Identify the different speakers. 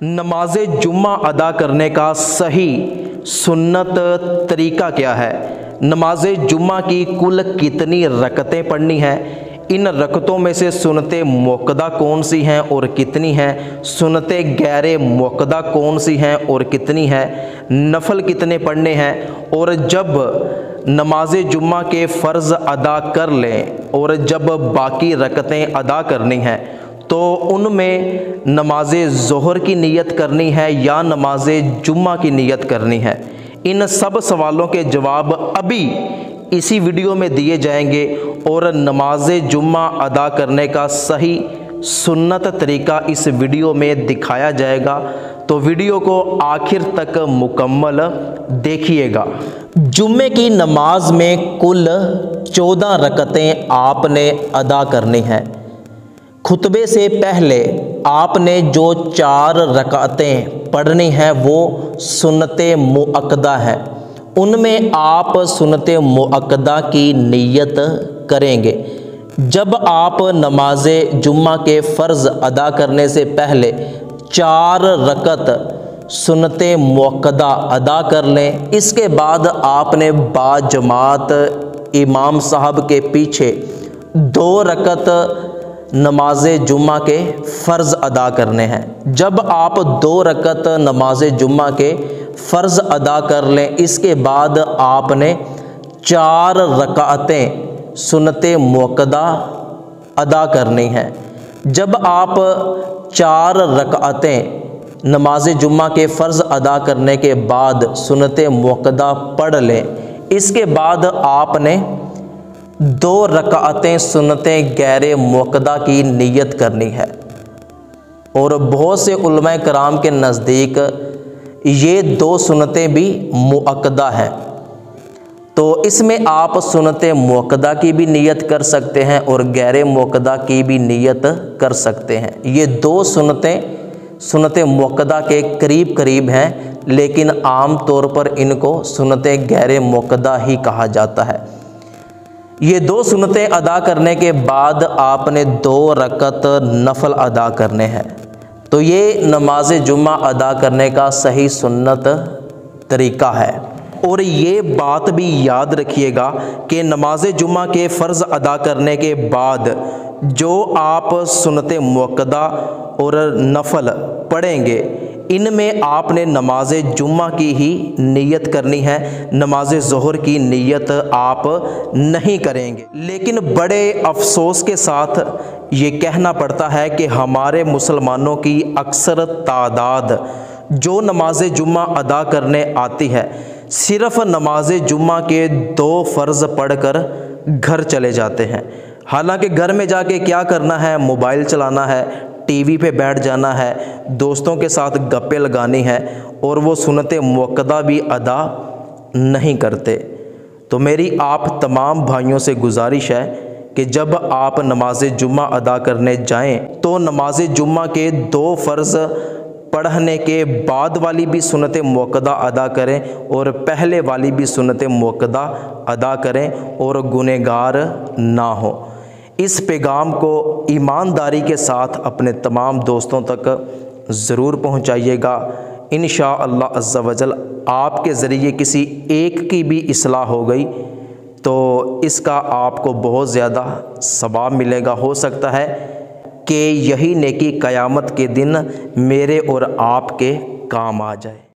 Speaker 1: नमाज जुम्मा अदा करने का सही सुन्नत तरीका क्या है? नमाज जुम्मा की कुल कितनी रकतें पढ़नी हैं? इन रकतों में से सुन्नते मुअक्कदा कौन सी हैं और कितनी हैं? सुन्नते गैर मुअक्कदा कौन सी हैं और कितनी हैं? नफल कितने पढ़ने हैं? और जब नमाज जुम्मा के फ़र्ज़ अदा कर लें और जब बाकी रकतें अदा करनी हैं तो उनमें नमाज ज़ोहर की नियत करनी है या नमाज जुम्मा की नियत करनी है? इन सब सवालों के जवाब अभी इसी वीडियो में दिए जाएंगे और नमाज जुम्मा अदा करने का सही सुन्नत तरीका इस वीडियो में दिखाया जाएगा, तो वीडियो को आखिर तक मुकम्मल देखिएगा। जुम्मे की नमाज में कुल 14 रकतें आपने अदा करनी हैं। खुतबे से पहले आपने जो 4 रकातें पढ़नी हैं वो सुन्नते मुअक्कदा है। उनमें आप सुन्नते मुअक्कदा की नियत करेंगे। जब आप नमाज जुम्मा के फ़र्ज़ अदा करने से पहले 4 रकत सुन्नते मुअक्कदा अदा कर लें, इसके बाद आपने बाजमात इमाम साहब के पीछे 2 रकत नमाज जुम्मा के फ़र्ज़ अदा करने हैं। जब आप 2 रकत नमाज जुम्मा के फ़र्ज़ अदा कर लें, इसके बाद आपने 4 रकातें सुन्नते मुअक्कदा अदा करनी हैं। जब आप 4 रकातें नमाज जुम्मा के फ़र्ज़ अदा करने के बाद सुन्नते मुअक्कदा पढ़ लें, इसके बाद आपने 2 रकातें सुन्नतें गैर मुअक्कदा की नियत करनी है। और बहुत से उलमाए कराम के नज़दीक ये 2 सुन्नतें भी मुअक्कदा हैं, तो इसमें आप सुन्नते मुअक्कदा की भी नियत कर सकते हैं और गैर मुअक्कदा की भी नियत कर सकते हैं। ये 2 सुन्नते मुअक्कदा के करीब करीब हैं, लेकिन आम तौर पर इनको सुन्नते गैर मुअक्कदा ही कहा जाता है। ये 2 सुन्नतें अदा करने के बाद आपने 2 रकत नफल अदा करने हैं। तो ये नमाज जुम्मा अदा करने का सही सुन्नत तरीका है। और ये बात भी याद रखिएगा कि नमाज जुम्मा के फ़र्ज़ अदा करने के बाद जो आप सुन्नते मुअक्कदा और नफल पढ़ेंगे, इनमें आपने नमाज जुम्मा की ही नियत करनी है, नमाज ज़ोहर की नियत आप नहीं करेंगे। लेकिन बड़े अफसोस के साथ ये कहना पड़ता है कि हमारे मुसलमानों की अक्सर तादाद जो नमाज जुम्मा अदा करने आती है, सिर्फ़ नमाज जुम्मा के 2 फ़र्ज़ पढ़कर घर चले जाते हैं। हालांकि घर में जाके क्या करना है? मोबाइल चलाना है, टीवी पे बैठ जाना है, दोस्तों के साथ गप्पे लगानी है और वो सुन्नते मुअक्कदा भी अदा नहीं करते। तो मेरी आप तमाम भाइयों से गुजारिश है कि जब आप नमाज जुम्मा अदा करने जाएं तो नमाज जुम्मा के 2 फ़र्ज़ पढ़ने के बाद वाली भी सुन्नते मुअक्कदा अदा करें और पहले वाली भी सुन्नते मुअक्कदा अदा करें और गुनहगार ना हो। इस पैगाम को ईमानदारी के साथ अपने तमाम दोस्तों तक ज़रूर पहुँचाइएगा। इंशाअल्लाह अज़्ज़ा वजल आपके ज़रिए किसी एक की भी इस्लाह हो गई तो इसका आपको बहुत ज़्यादा सवाब मिलेगा। हो सकता है कि यही नेकी क़यामत के दिन मेरे और आपके काम आ जाए।